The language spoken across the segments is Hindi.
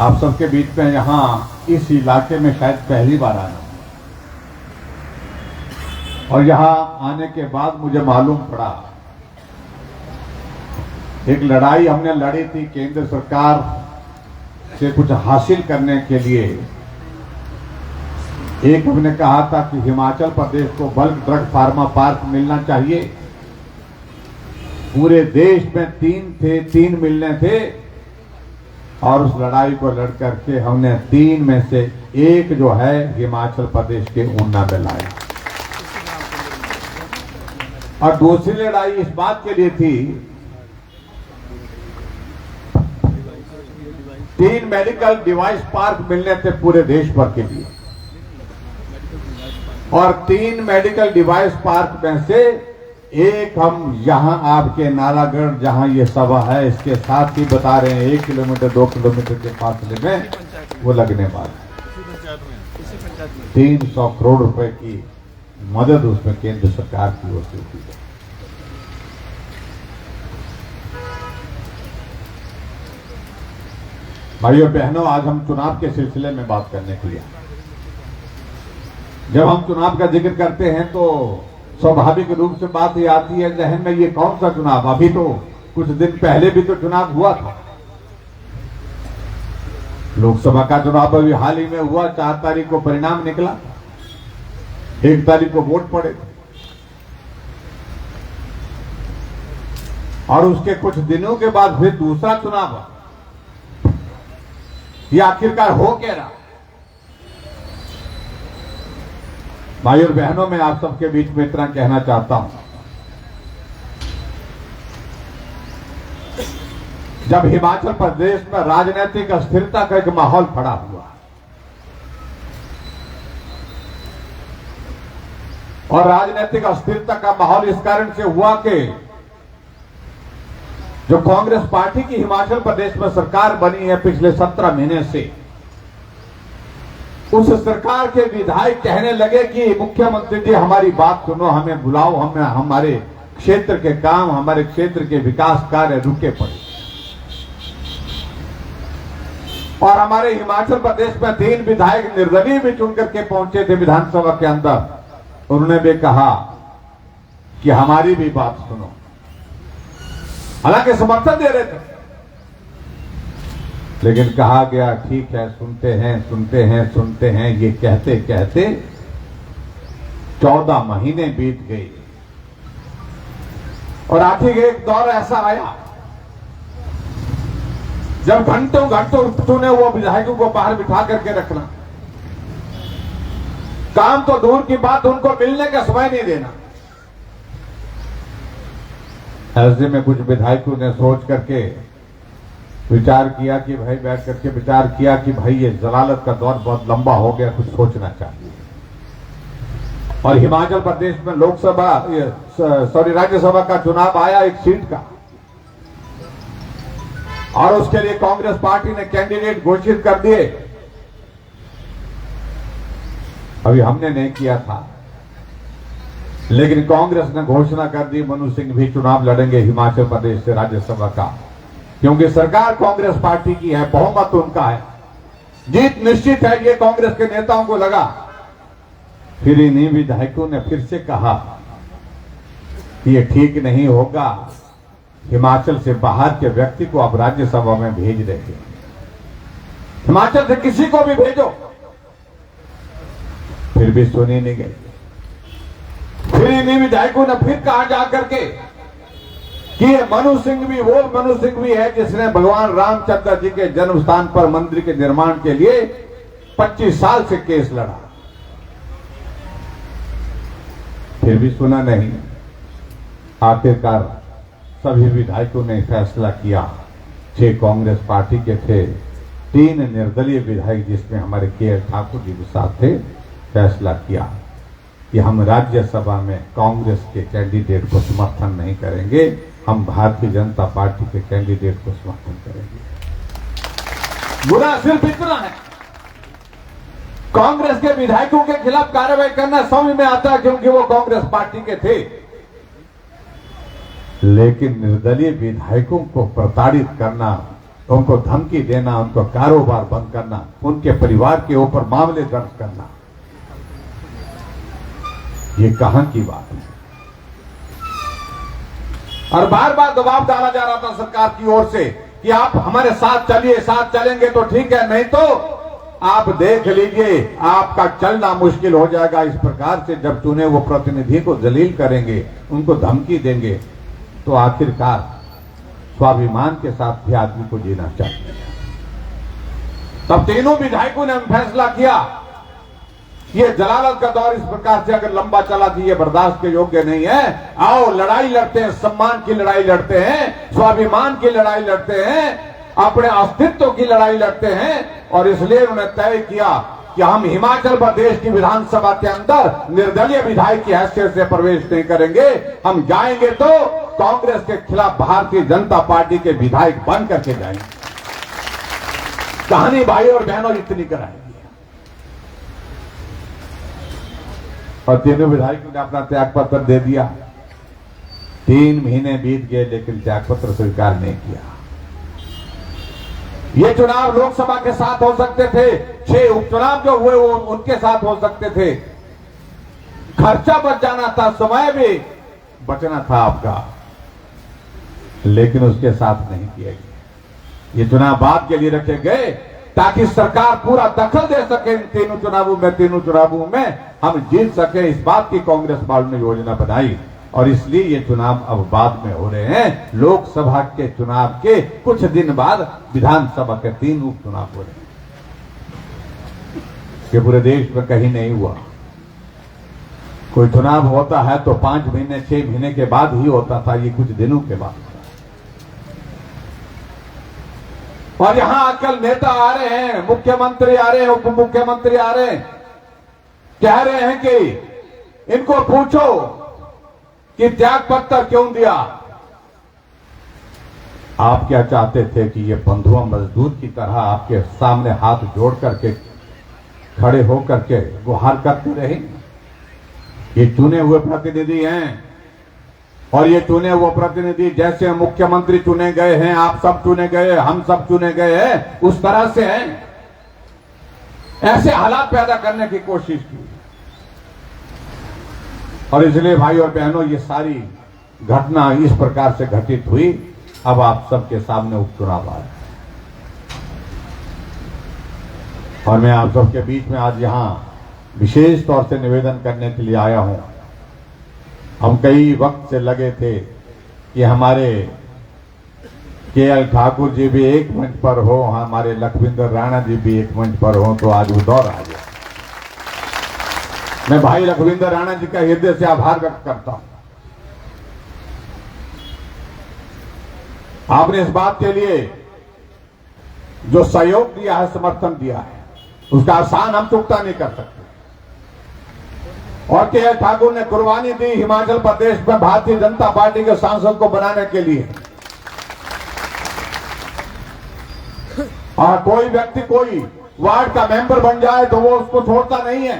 आप सबके बीच में यहाँ इस इलाके में शायद पहली बार आया और यहाँ आने के बाद मुझे मालूम पड़ा एक लड़ाई हमने लड़ी थी केंद्र सरकार से कुछ हासिल करने के लिए। एक हमने कहा था कि हिमाचल प्रदेश को बल्क ड्रग फार्मा पार्क मिलना चाहिए। पूरे देश में तीन मिलने थे और उस लड़ाई को लड़ करके हमने 3 में से एक जो है हिमाचल प्रदेश के ऊना में लाया। और दूसरी लड़ाई इस बात के लिए थी 3 मेडिकल डिवाइस पार्क मिलने थे पूरे देश भर के लिए और 3 मेडिकल डिवाइस पार्क में से एक हम यहां आपके नालागढ़ जहां ये सभा है इसके साथ ही बता रहे हैं 1 किलोमीटर 2 किलोमीटर के फासले में वो लगने वाला है। 300 करोड़ रुपए की मदद उसमें केंद्र सरकार की ओर से की है। भाइयों बहनों, आज हम चुनाव के सिलसिले में बात करने के लिए, जब हम चुनाव का जिक्र करते हैं तो स्वाभाविक रूप से बात ये आती है जहन में, ये कौन सा चुनाव? अभी तो कुछ दिन पहले भी तो चुनाव हुआ था। लोकसभा का चुनाव अभी हाल ही में हुआ, 4 तारीख को परिणाम निकला, 1 तारीख को वोट पड़े और उसके कुछ दिनों के बाद फिर दूसरा चुनाव। ये आखिरकार हो क्या रहा? भाई और बहनों, मैं आप सबके बीच में इतना कहना चाहता हूं, जब हिमाचल प्रदेश में राजनीतिक अस्थिरता का एक माहौल खड़ा हुआ और राजनीतिक अस्थिरता का माहौल इस कारण से हुआ कि जो कांग्रेस पार्टी की हिमाचल प्रदेश में सरकार बनी है पिछले 17 महीने से, उस सरकार के विधायक कहने लगे कि मुख्यमंत्री जी हमारी बात सुनो, हमें बुलाओ, हमें हमारे क्षेत्र के काम, हमारे क्षेत्र के विकास कार्य रुके पड़े। और हमारे हिमाचल प्रदेश में 3 विधायक निर्दलीय भी चुन करके पहुंचे थे विधानसभा के अंदर। उन्होंने भी कहा कि हमारी भी बात सुनो, हालांकि समर्थन दे रहे थे, लेकिन कहा गया ठीक है, सुनते हैं। ये कहते कहते 14 महीने बीत गए और आखिर एक दौर ऐसा आया जब घंटों तूने वो विधायकों को बाहर बिठा करके रखना, काम तो दूर की बात, उनको मिलने का समय नहीं देना। ऐसे में कुछ विधायकों ने सोच करके विचार किया कि भाई बैठ करके विचार किया कि भाई ये जलालत का दौर बहुत लंबा हो गया, कुछ सोचना चाहिए। और हिमाचल प्रदेश में राज्यसभा का चुनाव आया 1 सीट का और उसके लिए कांग्रेस पार्टी ने कैंडिडेट घोषित कर दिए। अभी हमने नहीं किया था, लेकिन कांग्रेस ने घोषणा कर दी मनु सिंह भी चुनाव लड़ेंगे हिमाचल प्रदेश से राज्यसभा का, क्योंकि सरकार कांग्रेस पार्टी की है, बहुमत उनका है, जीत निश्चित है, ये कांग्रेस के नेताओं को लगा। फिर इन्हीं विधायकों ने फिर से कहा कि ये ठीक नहीं होगा, हिमाचल से बाहर के व्यक्ति को आप राज्यसभा में भेज रहे हैं, हिमाचल से किसी को भी भेजो। फिर भी सुनी नहीं गई। फिर इन्हीं विधायकों ने फिर कहा जाकर के कि ये मनु सिंह भी वो मनु सिंह भी है जिसने भगवान रामचंद्र जी के जन्म स्थान पर मंदिर के निर्माण के लिए 25 साल से केस लड़ा। फिर भी सुना नहीं। आखिरकार सभी विधायकों ने फैसला किया, 6 कांग्रेस पार्टी के थे, 3 निर्दलीय विधायक जिसमें हमारे के ठाकुर जी भी साथ थे, फैसला किया कि हम राज्यसभा में कांग्रेस के कैंडिडेट को समर्थन नहीं करेंगे, हम भारतीय जनता पार्टी के कैंडिडेट को समर्थन करेंगे। बुरा सिर्फ इतना है, कांग्रेस के विधायकों के खिलाफ कार्रवाई करना समझ में आता है क्योंकि वो कांग्रेस पार्टी के थे, लेकिन निर्दलीय विधायकों को प्रताड़ित करना उनको धमकी देना, उनको कारोबार बंद करना, उनके परिवार के ऊपर मामले दर्ज करना, ये कहां की बात है। और बार बार दबाव डाला जा रहा था सरकार की ओर से कि आप हमारे साथ चलिए, साथ चलेंगे तो ठीक है, नहीं तो आप देख लीजिए आपका चलना मुश्किल हो जाएगा। इस प्रकार से जब चुने वो प्रतिनिधि को जलील करेंगे, उनको धमकी देंगे, तो आखिरकार स्वाभिमान के साथ भी आदमी को जीना चाहिए। तब तीनों विधायकों ने फैसला किया, ये जलालत का दौर इस प्रकार से अगर लंबा चला तो ये बर्दाश्त के योग्य नहीं है। आओ लड़ाई लड़ते हैं, सम्मान की लड़ाई लड़ते हैं, स्वाभिमान की लड़ाई लड़ते हैं, अपने अस्तित्व की लड़ाई लड़ते हैं। और इसलिए उन्होंने तय किया कि हम हिमाचल प्रदेश की विधानसभा के अंदर निर्दलीय विधायक की हैसियत से प्रवेश नहीं करेंगे। हम जाएंगे तो कांग्रेस के खिलाफ भारतीय जनता पार्टी के विधायक बन करके जाएंगे। कहानी भाई और बहनों इतनी कराएंगे। और तीनों विधायकों ने अपना त्यागपत्र दे दिया। 3 महीने बीत गए लेकिन त्यागपत्र स्वीकार नहीं किया। ये चुनाव लोकसभा के साथ हो सकते थे, 6 उपचुनाव जो हुए वो उनके साथ हो सकते थे। खर्चा बच जाना था, समय भी बचना था आपका, लेकिन उसके साथ नहीं किया गया। ये चुनाव बाद के लिए रखे गए ताकि सरकार पूरा दखल दे सके इन तीनों चुनावों में हम जीत सके। इस बात की कांग्रेस पार्टी ने योजना बनाई और इसलिए ये चुनाव अब बाद में हो रहे हैं। लोकसभा के चुनाव के कुछ दिन बाद विधानसभा के 3 उपचुनाव हो रहे हैं। ये पूरे देश में कहीं नहीं हुआ। कोई चुनाव होता है तो 5 महीने 6 महीने के बाद ही होता था, ये कुछ दिनों के बाद। और यहां आजकल नेता आ रहे हैं, मुख्यमंत्री आ रहे हैं, उप मुख्यमंत्री आ रहे हैं, कह रहे हैं कि इनको पूछो कि त्यागपत्र क्यों दिया। आप क्या चाहते थे कि ये बंधुआ मजदूर की तरह आपके सामने हाथ जोड़ करके खड़े होकर के गुहार करते रहे? ये चुने हुए प्रतिनिधि हैं और ये चुने हुए प्रतिनिधि जैसे मुख्यमंत्री चुने गए हैं, आप सब चुने गए, हम सब चुने गए हैं, उस तरह से हैं। ऐसे हालात पैदा करने की कोशिश की और इसलिए भाई और बहनों ये सारी घटना इस प्रकार से घटित हुई। अब आप सबके सामने उपचुनाव आए और मैं आप सबके बीच में आज यहां विशेष तौर से निवेदन करने के लिए आया हूं। हम कई वक्त से लगे थे कि हमारे केएल ठाकुर जी भी एक मंच पर हो, हमारे लखविंदर राणा जी भी एक मंच पर हो, तो आज वो दौर आ गया। मैं भाई लखविंदर राणा जी का हृदय से आभार व्यक्त करता हूं। आपने इस बात के लिए जो सहयोग दिया है, समर्थन दिया है, उसका आसान हम चुकता नहीं कर सकते। और केएल ठाकुर ने कुर्बानी दी हिमाचल प्रदेश में भारतीय जनता पार्टी के सांसद को बनाने के लिए। और कोई व्यक्ति कोई वार्ड का मेंबर बन जाए तो वो उसको छोड़ता नहीं है।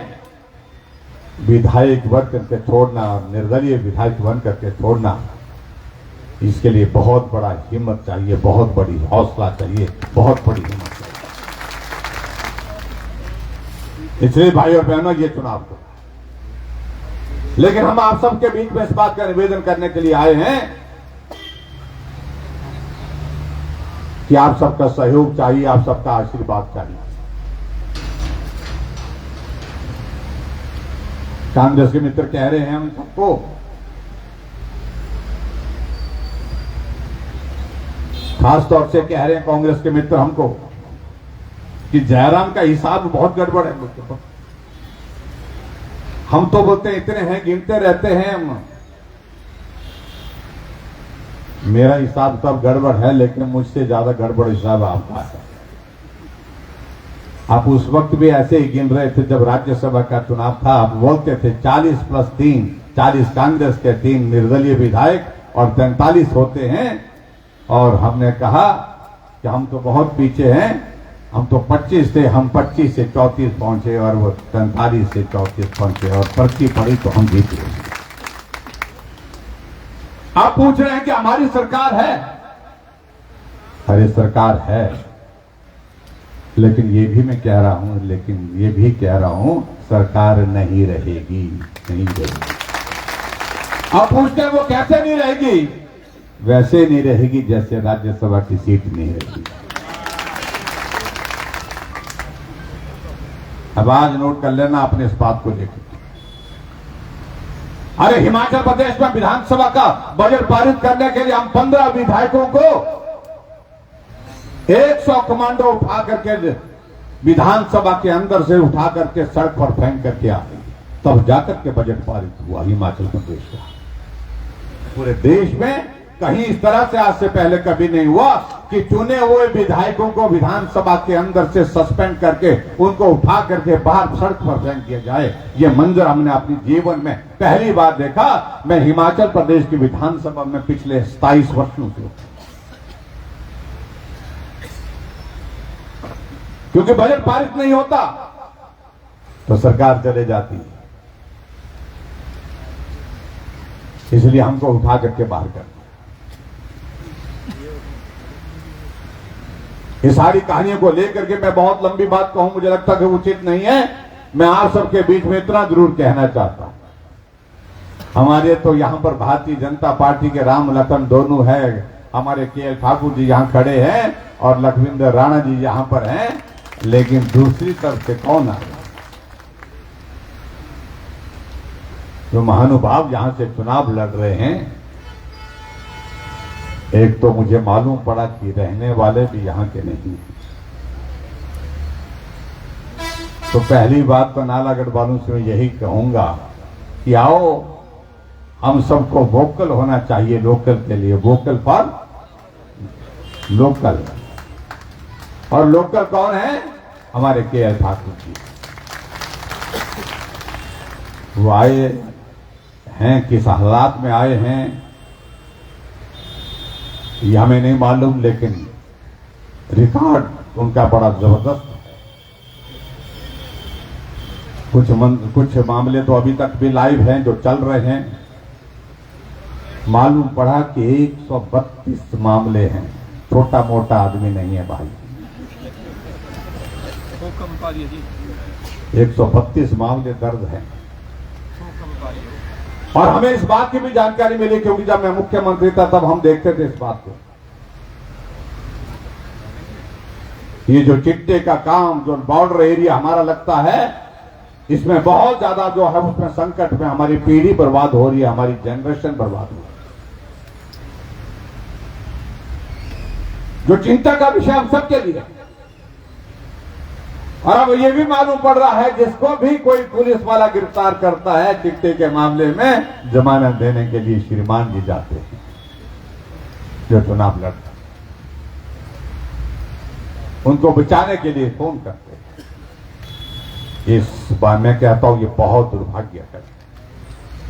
विधायक बन करके छोड़ना और निर्दलीय विधायक बन करके छोड़ना, इसके लिए बहुत बड़ा हिम्मत चाहिए, बहुत बड़ी हौसला चाहिए, बहुत बड़ी हिम्मत चाहिए। इसलिए भाई और बहनों ये चुनाव को, लेकिन हम आप सबके बीच में इस बात का निवेदन करने के लिए आए हैं कि आप सबका सहयोग चाहिए, आप सबका आशीर्वाद चाहिए। कांग्रेस के मित्र कह रहे हैं हम सबको खास तौर से कह रहे हैं कांग्रेस के मित्र हमको कि जयराम का हिसाब बहुत गड़बड़ है। हम तो बोलते हैं इतने हैं, गिनते रहते हैं हम। मेरा हिसाब सब गड़बड़ है, लेकिन मुझसे ज्यादा गड़बड़ हिसाब आपका है। आप उस वक्त भी ऐसे ही गिन रहे थे जब राज्यसभा का चुनाव था। आप बोलते थे 40 + 3, 40 कांग्रेस के, 3 निर्दलीय विधायक और 43 होते हैं। और हमने कहा कि हम तो बहुत पीछे हैं, हम तो 25 थे, हम 25 से 34 पहुंचे और वो 43 से 34 पहुंचे और पर्ची पड़ी तो हम जीत गए। आप पूछ रहे हैं कि हमारी सरकार है, अरे सरकार है, लेकिन ये भी मैं कह रहा हूं सरकार नहीं रहेगी। आप पूछते हैं वो कैसे नहीं रहेगी? वैसे नहीं रहेगी जैसे राज्यसभा की सीट नहीं रहेगी। अब आज नोट कर लेना अपने इस बात को लेकर। अरे हिमाचल प्रदेश में विधानसभा का बजट पारित करने के लिए हम 15 विधायकों को 100 कमांडो उठा करके विधानसभा के अंदर से उठा करके सड़क पर फेंक करके आ गए, तब जाकर के बजट पारित हुआ हिमाचल प्रदेश का। पूरे देश में कहीं इस तरह से आज से पहले कभी नहीं हुआ कि चुने हुए विधायकों को विधानसभा के अंदर से सस्पेंड करके उनको उठा करके बाहर सड़क पर फेंक दिया जाए। ये मंजर हमने अपने जीवन में पहली बार देखा। मैं हिमाचल प्रदेश की विधानसभा में पिछले 27 वर्षों से, क्योंकि बजट पारित नहीं होता तो सरकार चले जाती है, इसलिए हमको उठा करके बाहर कर। ये सारी कहानियों को लेकर के मैं बहुत लंबी बात कहूं, मुझे लगता कि उचित नहीं है। मैं आप सबके बीच में इतना जरूर कहना चाहता हूं, हमारे तो यहां पर भारतीय जनता पार्टी के राम लखन दोनों है। हमारे के.एल. ठाकुर जी यहां खड़े हैं और लखविंदर राणा जी यहां पर हैं, लेकिन दूसरी तरफ से कौन आ रहा? जो महानुभाव यहां से चुनाव लड़ रहे हैं, एक तो मुझे मालूम पड़ा कि रहने वाले भी यहां के नहीं हैं। तो पहली बात तो नालागढ़ वालों से मैं यही कहूंगा कि आओ, हम सबको वोकल होना चाहिए लोकल के लिए, वोकल फॉर लोकल। और लोकल कौन है? हमारे के.एल. ठाकुर जी। वो आए हैं, किस हालात में आए हैं ये हमें नहीं मालूम, लेकिन रिकॉर्ड उनका बड़ा जबरदस्त है। कुछ मामले तो अभी तक भी लाइव हैं जो चल रहे हैं। मालूम पड़ा कि 132 मामले हैं। छोटा मोटा आदमी नहीं है भाई, 132 मामले दर्ज हैं। और हमें इस बात की भी जानकारी मिली, क्योंकि जब मैं मुख्यमंत्री था तब हम देखते थे इस बात को। ये जो चिट्टे का काम, जो बॉर्डर एरिया हमारा लगता है, इसमें बहुत ज्यादा जो है उसमें संकट में हमारी पीढ़ी बर्बाद हो रही है, हमारी जनरेशन बर्बाद हो रही है। जो चिंता का विषय हम सबके लिए। और अब ये भी मालूम पड़ रहा है, जिसको भी कोई पुलिस वाला गिरफ्तार करता है चिट्टे के मामले में, जमानत देने के लिए श्रीमान जी जाते हैं जो चुनाव लड़ते हैं, उनको बचाने के लिए फोन करते हैं। इस बार मैं कहता हूं ये बहुत दुर्भाग्य है।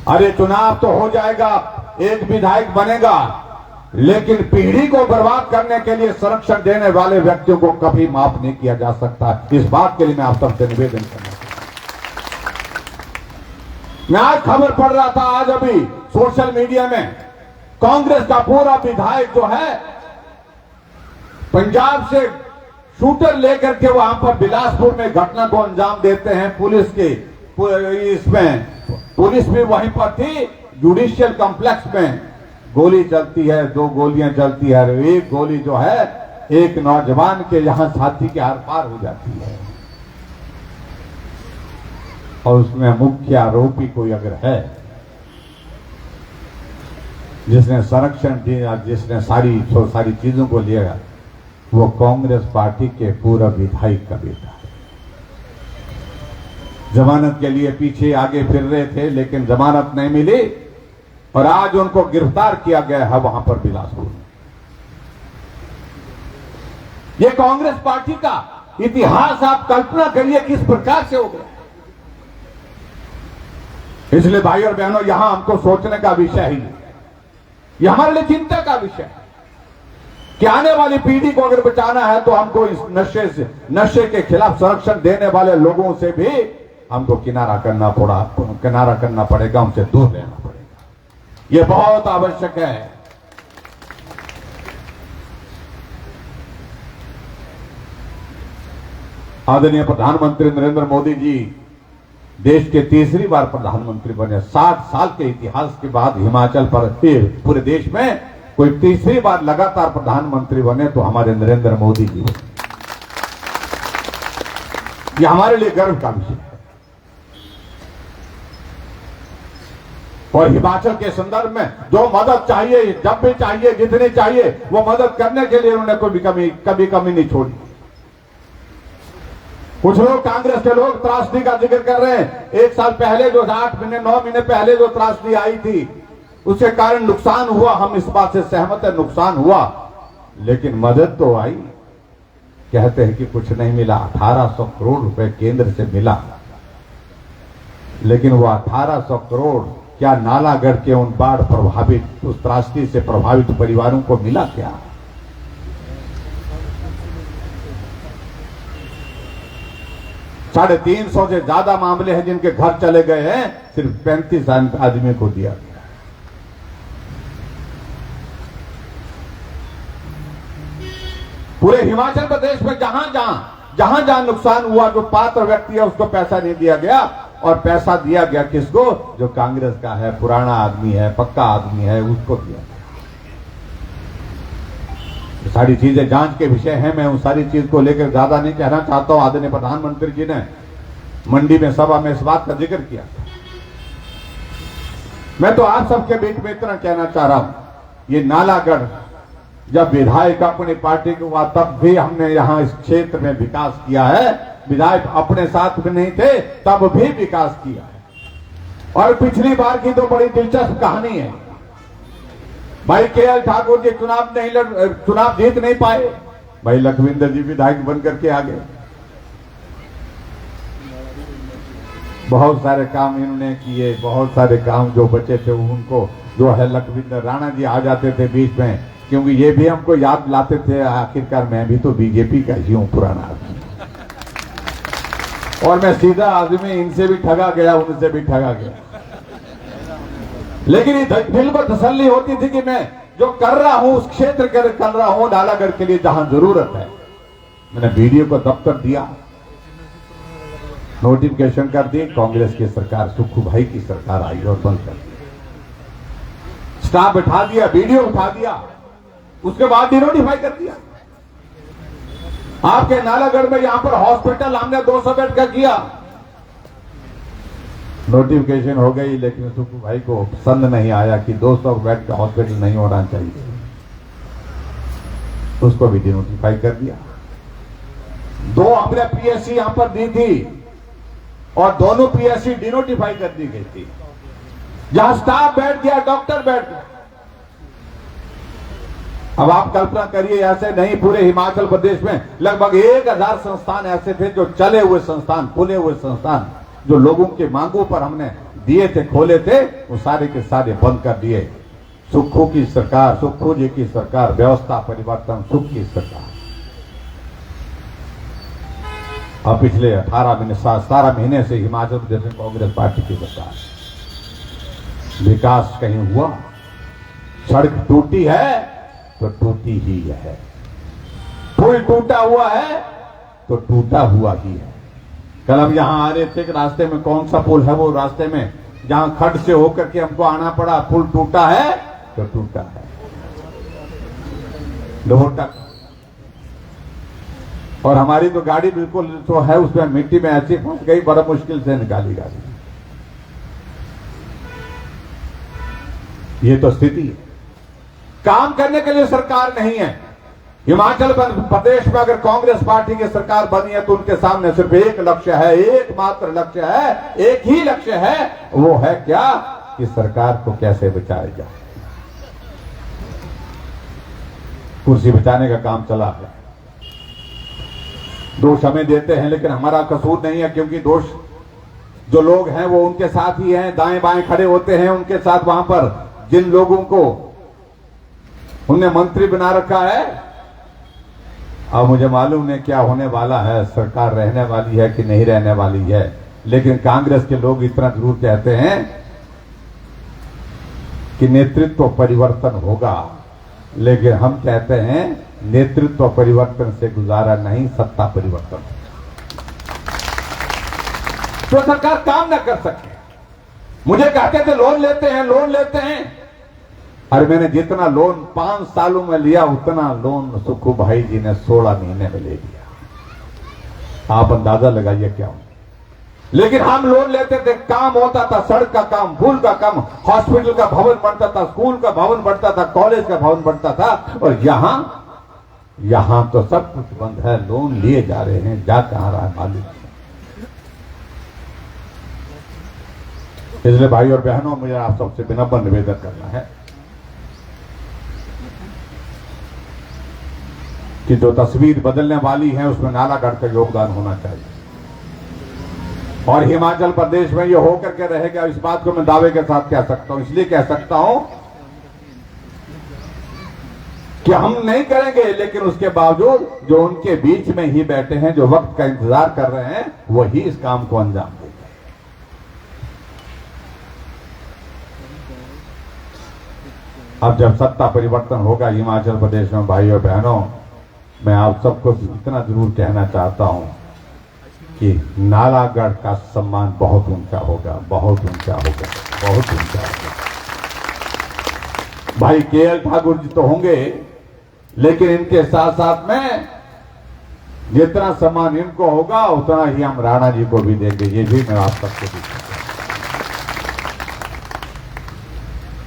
अरे चुनाव तो हो जाएगा, एक विधायक बनेगा, लेकिन पीढ़ी को बर्बाद करने के लिए संरक्षण देने वाले व्यक्तियों को कभी माफ नहीं किया जा सकता। इस बात के लिए मैं आप सबसे निवेदन करना चाहता हूं। मैं आज खबर पढ़ रहा था, आज अभी सोशल मीडिया में, कांग्रेस का पूरा विधायक जो है पंजाब से शूटर लेकर के वहां पर बिलासपुर में घटना को अंजाम देते हैं। पुलिस के इसमें पुलिस भी वहीं पर थी, जुडिशियल कॉम्प्लेक्स में गोली चलती है, 2 गोलियां चलती है, एक गोली जो है एक नौजवान के यहां छाती के आर पार हो जाती है। और उसमें मुख्य आरोपी कोई अगर है जिसने संरक्षण दिया, जिसने सारी चीजों को लिया, वो कांग्रेस पार्टी के पूर्व विधायक का बेटा है। जमानत के लिए पीछे आगे फिर रहे थे, लेकिन जमानत नहीं मिली और आज उनको गिरफ्तार किया गया है वहां पर बिलासपुर में। ये कांग्रेस पार्टी का इतिहास आप कल्पना करिए किस प्रकार से हो गया। इसलिए भाई और बहनों, यहां हमको सोचने का विषय ही नहीं, ये हमारे लिए चिंता का विषय है कि आने वाली पीढ़ी को अगर बचाना है तो हमको इस नशे के खिलाफ संरक्षण देने वाले लोगों से भी हमको किनारा करना पड़ेगा, उनसे दूर रहना पड़ेगा। ये बहुत आवश्यक है। आदरणीय प्रधानमंत्री नरेंद्र मोदी जी देश के तीसरी बार प्रधानमंत्री बने। 60 साल के इतिहास के बाद हिमाचल पर पूरे देश में कोई तीसरी बार लगातार प्रधानमंत्री बने तो हमारे नरेंद्र मोदी जी। ये हमारे लिए गर्व का विषय है। और हिमाचल के संदर्भ में जो मदद चाहिए, जब भी चाहिए, जितनी चाहिए, वो मदद करने के लिए उन्होंने कभी कमी नहीं छोड़ी। कुछ लोग, कांग्रेस के लोग त्रासदी का जिक्र कर रहे हैं। 1 साल पहले जो 8 महीने 9 महीने पहले जो त्रासदी आई थी उसके कारण नुकसान हुआ, हम इस बात से सहमत है, नुकसान हुआ, लेकिन मदद तो आई। कहते हैं कि कुछ नहीं मिला, 1800 करोड़ रुपए केंद्र से मिला, लेकिन वो 1800 करोड़ क्या नालागढ़ के उन बाढ़ प्रभावित, उस त्रासदी से प्रभावित परिवारों को मिला क्या? साढ़े 300 से ज्यादा मामले हैं जिनके घर चले गए हैं, सिर्फ 35 आदमी को दिया गया। पूरे हिमाचल प्रदेश में जहां जहां नुकसान हुआ, जो पात्र व्यक्ति है उसको पैसा नहीं दिया गया, और पैसा दिया गया किसको? जो कांग्रेस का है, पुराना आदमी है, पक्का आदमी है, उसको दिया गया। सारी चीजें जांच के विषय हैं, मैं उन सारी चीज को लेकर ज्यादा नहीं कहना चाहता हूं। आदरणीय प्रधानमंत्री जी ने मंडी में सभा में इस बात का जिक्र किया। मैं तो आप सबके बीच में इतना कहना चाह रहा हूं, ये नालागढ़ जब विधायक अपनी पार्टी को हुआ तब भी हमने यहां इस क्षेत्र में विकास किया है। विधायक अपने साथ में नहीं थे तब भी विकास किया है। और पिछली बार की तो बड़ी दिलचस्प कहानी है। भाई केएल ठाकुर जी चुनाव जीत नहीं पाए, भाई लखविंदर जी विधायक बनकर के आ गए। बहुत सारे काम इन्होंने किए, बहुत सारे काम जो बचे थे उनको जो है लखविंदर राणा जी आ जाते थे बीच में, क्योंकि ये भी हमको याद लाते थे आखिरकार मैं भी तो बीजेपी का ही हूं, पुराना आदमी, और मैं सीधा आदमी, इनसे भी ठगा गया, उनसे भी ठगा गया। लेकिन दिल पर तसल्ली होती थी कि मैं जो कर रहा हूं उस क्षेत्र कर रहा हूं नालागढ़ के लिए जहां जरूरत है। मैंने वीडियो को दफ्तर दिया, नोटिफिकेशन कर दी, कांग्रेस की सरकार, सुक्खू भाई की सरकार आई और बंद कर दी। स्टाफ बैठा दिया, वीडियो उठा दिया, उसके बाद डिनोटिफाई कर दिया। आपके नालागढ़ में यहां पर हॉस्पिटल हमने 200 बेड का किया, नोटिफिकेशन हो गई, लेकिन सुक्खू भाई को पसंद नहीं आया कि 200 बेड का हॉस्पिटल नहीं होना चाहिए, उसको भी डिनोटिफाई कर दिया। 2 हमने पीएससी यहां पर दी थी और दोनों पीएससी डिनोटिफाई कर दी गई थी। जहां स्टाफ बैठ गया, डॉक्टर बैठ गया। अब आप कल्पना करिए, ऐसे नहीं पूरे हिमाचल प्रदेश में लगभग 1000 संस्थान ऐसे थे जो चले हुए संस्थान, खुले हुए संस्थान, जो लोगों की मांगों पर हमने दिए थे, खोले थे, वो सारे के सारे बंद कर दिए। सुक्खू की सरकार, सुक्खू जी की सरकार, व्यवस्था परिवर्तन, सुख की सरकार। अब पिछले 17 महीने से हिमाचल प्रदेश में कांग्रेस पार्टी की सरकार, विकास कहीं हुआ? सड़क टूटी है तो टूटी ही है, पुल टूटा हुआ है तो टूटा हुआ ही है। कल हम यहां आ रहे थे कि रास्ते में कौन सा पुल है, वो रास्ते में जहां खड्ड से होकर के हमको आना पड़ा, पुल टूटा है तो टूटा है, लोहटक। और हमारी तो गाड़ी बिल्कुल जो है उसमें मिट्टी में ऐसी फंस गई, बड़ा मुश्किल से निकाली गाड़ी। ये तो स्थिति है। काम करने के लिए सरकार नहीं है। हिमाचल प्रदेश में अगर कांग्रेस पार्टी की सरकार बनी है तो उनके सामने सिर्फ एक लक्ष्य है, एकमात्र लक्ष्य है, एक ही लक्ष्य है, वो है क्या? कि सरकार को कैसे बचाया जाए। कुर्सी बचाने का काम चला है। दोष हमें देते हैं, लेकिन हमारा कसूर नहीं है, क्योंकि दोष जो लोग हैं वो उनके साथ ही हैं, दाएं बाएं खड़े होते हैं उनके साथ। वहां पर जिन लोगों को उनने मंत्री बना रखा है, अब मुझे मालूम नहीं क्या होने वाला है, सरकार रहने वाली है कि नहीं रहने वाली है, लेकिन कांग्रेस के लोग इतना जरूर कहते हैं कि नेतृत्व परिवर्तन होगा, लेकिन हम कहते हैं नेतृत्व परिवर्तन से गुजारा नहीं, सत्ता परिवर्तन। तो सरकार काम ना कर सके। मुझे कहते थे लोन लेते हैं, लोन लेते हैं। अरे मैंने जितना लोन 5 सालों में लिया उतना लोन सुखू भाई जी ने 16 महीने में ले लिया। आप अंदाजा लगाइए क्या हो। लेकिन हम लोन लेते थे, काम होता था, सड़क का काम, पुल का काम, हॉस्पिटल का भवन बनता था, स्कूल का भवन बनता था, कॉलेज का भवन बनता था। और यहां तो सब कुछ बंद है, लोन लिए जा रहे हैं, जा कहां रहा है मालिक। इसलिए भाई और बहनों, मुझे आप सबसे विनम्र निवेदन करना है कि जो तस्वीर बदलने वाली है उसमें नालागढ़ का योगदान होना चाहिए। और हिमाचल प्रदेश में ये होकर के रहेगा, इस बात को मैं दावे के साथ कह सकता हूं। इसलिए कह सकता हूं कि हम नहीं करेंगे, लेकिन उसके बावजूद जो उनके बीच में ही बैठे हैं, जो वक्त का इंतजार कर रहे हैं, वही इस काम को अंजाम देंगे। अब जब सत्ता परिवर्तन होगा हिमाचल प्रदेश में, भाई और बहनों, मैं आप सबको इतना जरूर कहना चाहता हूं कि नालागढ़ का सम्मान बहुत ऊंचा होगा, बहुत ऊंचा होगा, बहुत ऊंचा होगा। भाई केएल ठाकुर जी तो होंगे, लेकिन इनके साथ साथ में जितना सम्मान इनको होगा उतना ही हम राणा जी को भी देंगे। ये भी मैं आप सबको भी,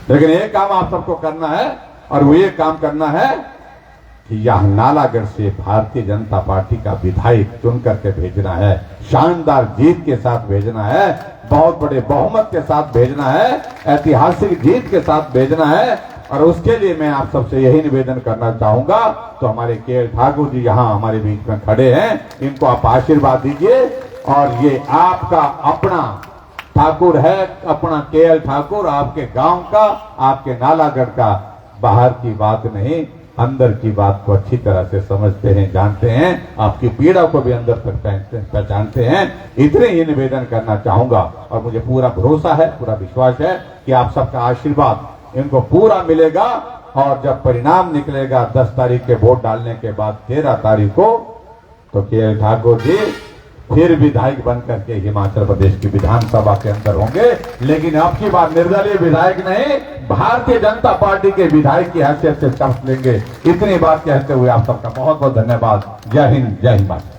लेकिन एक काम आप सबको करना है, और वो ये काम करना है कि यहां नालागढ़ से भारतीय जनता पार्टी का विधायक चुन करके भेजना है, शानदार जीत के साथ भेजना है, बहुत बड़े बहुमत के साथ भेजना है, ऐतिहासिक जीत के साथ भेजना है। और उसके लिए मैं आप सबसे यही निवेदन करना चाहूंगा। तो हमारे केएल ठाकुर जी यहां हमारे बीच में खड़े हैं, इनको आप आशीर्वाद दीजिए। और ये आपका अपना ठाकुर है, अपना केएल ठाकुर, आपके गांव का, आपके नालागढ़ का, बाहर की बात नहीं, अंदर की बात को अच्छी तरह से समझते हैं, जानते हैं, आपकी पीड़ा को भी अंदर तक पहचानते हैं। इतने ही निवेदन करना चाहूंगा। और मुझे पूरा भरोसा है, पूरा विश्वास है कि आप सबका आशीर्वाद इनको पूरा मिलेगा। और जब परिणाम निकलेगा 10 तारीख के वोट डालने के बाद 13 तारीख को, तो केएल ठाकुर जी फिर विधायक बनकर के हिमाचल प्रदेश की विधानसभा के अंदर होंगे। लेकिन अब की बार निर्दलीय विधायक नहीं, भारतीय जनता पार्टी के विधायक की हैसियत से शपथ लेंगे। इतनी बात कहते हुए आप सबका बहुत बहुत धन्यवाद। जय हिंद, जय हिमाचल।